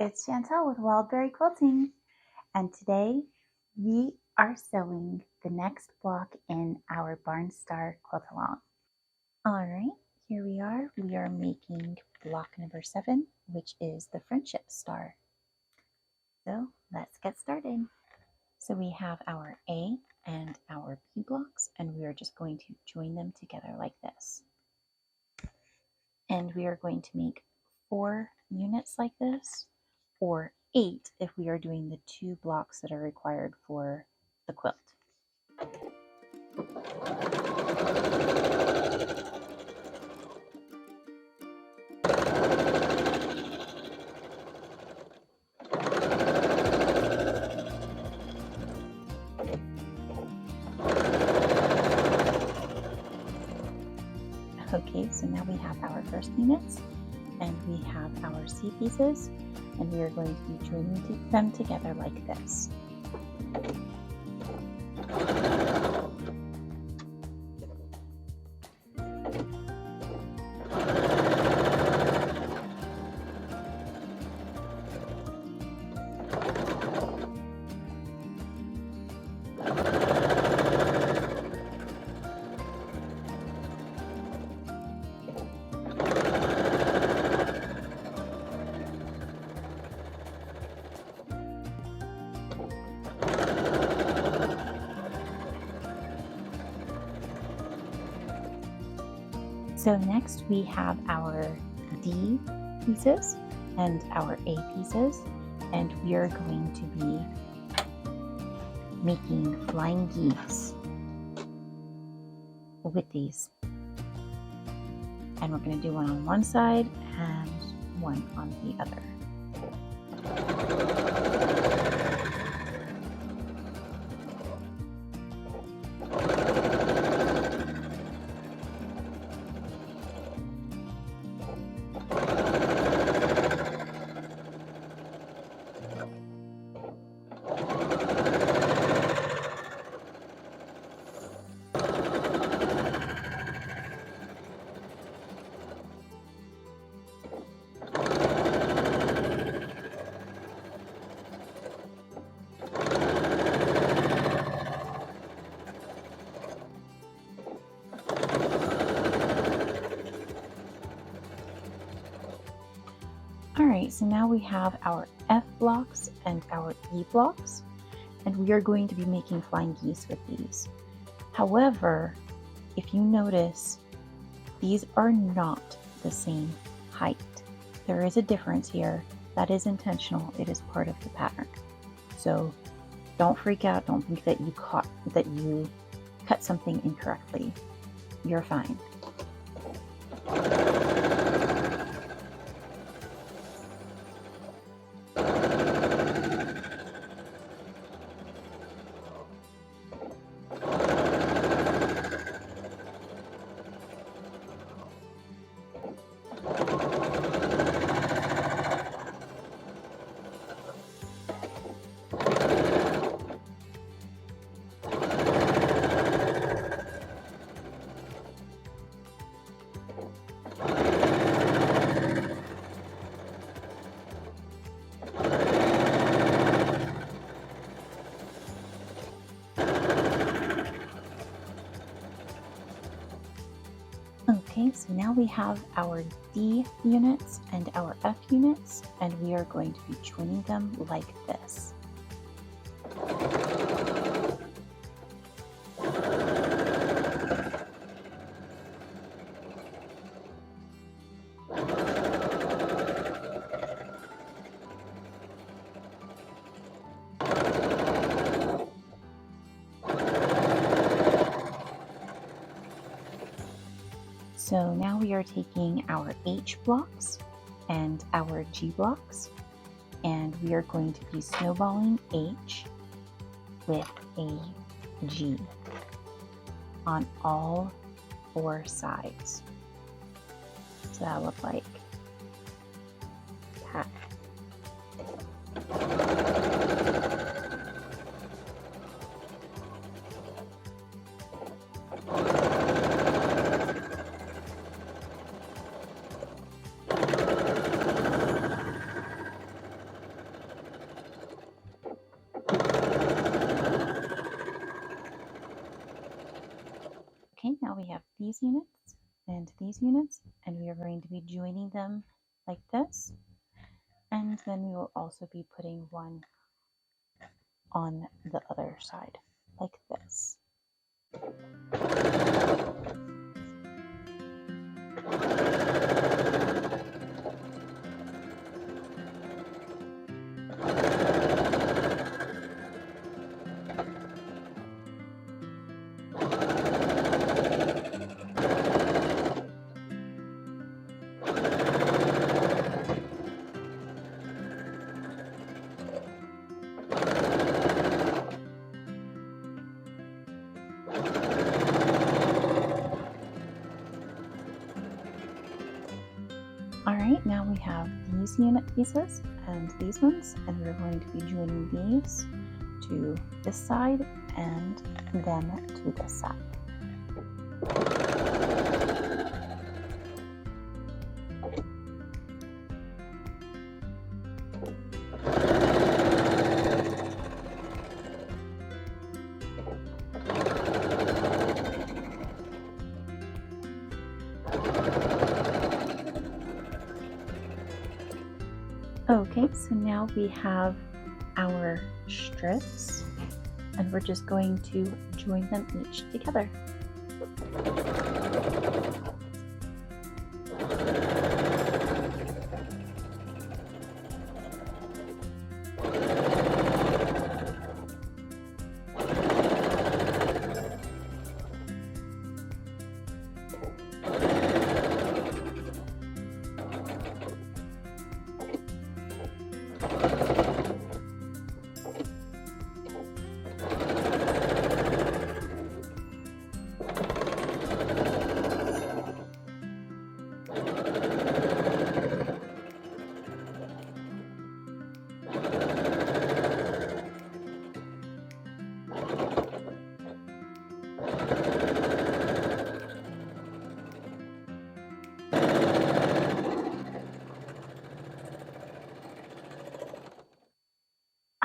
it's Chantel with Wildberry Quilting, and today we are sewing the next block in our Barnstar Quiltalong. Alright, here we are. We are making block number 7, which is the Friendship Star. So let's get started. So we have our A and our B blocks, and we are just going to join them together like this. And we are going to make 4 units like this, or 8 if we are doing the 2 blocks that are required for the quilt. Okay, so now we have our first units, and we have our C pieces, and we are going to be joining them together like this. So next we have our D pieces and our A pieces, and we are going to be making flying geese with these. And we're going to do one on one side and one on the other. Alright, so now we have our F blocks and our E blocks, and we are going to be making flying geese with these. However, if you notice, these are not the same height. There is a difference here. That is intentional. It is part of the pattern. So don't freak out. Don't think that you cut something incorrectly. You're fine. Okay, so now we have our D units and our F units, and we are going to be joining them like this. So now we are taking our H blocks and our G blocks, and we are going to be snowballing H with a G on all 4 sides. So that'll look like that. Okay, now we have these units, and we are going to be joining them like this. And then we will also be putting one on the other side, like this. Alright, now we have these unit pieces and these ones, and we're going to be joining these to this side and then to this side. Okay, so now we have our strips, and we're just going to join them each together.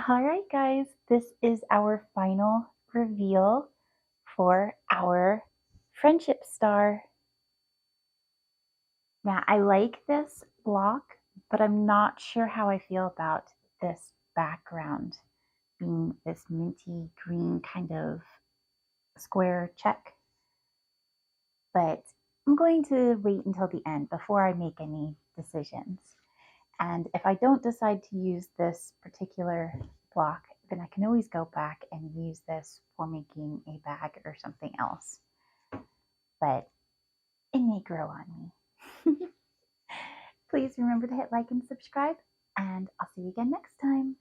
Alright guys, this is our final reveal for our friendship star. Now I like this block, but I'm not sure how I feel about this background being this minty green kind of square check. But I'm going to wait until the end before I make any decisions. And if I don't decide to use this particular block, then I can always go back and use this for making a bag or something else. But it may grow on me. Please remember to hit like and subscribe, and I'll see you again next time.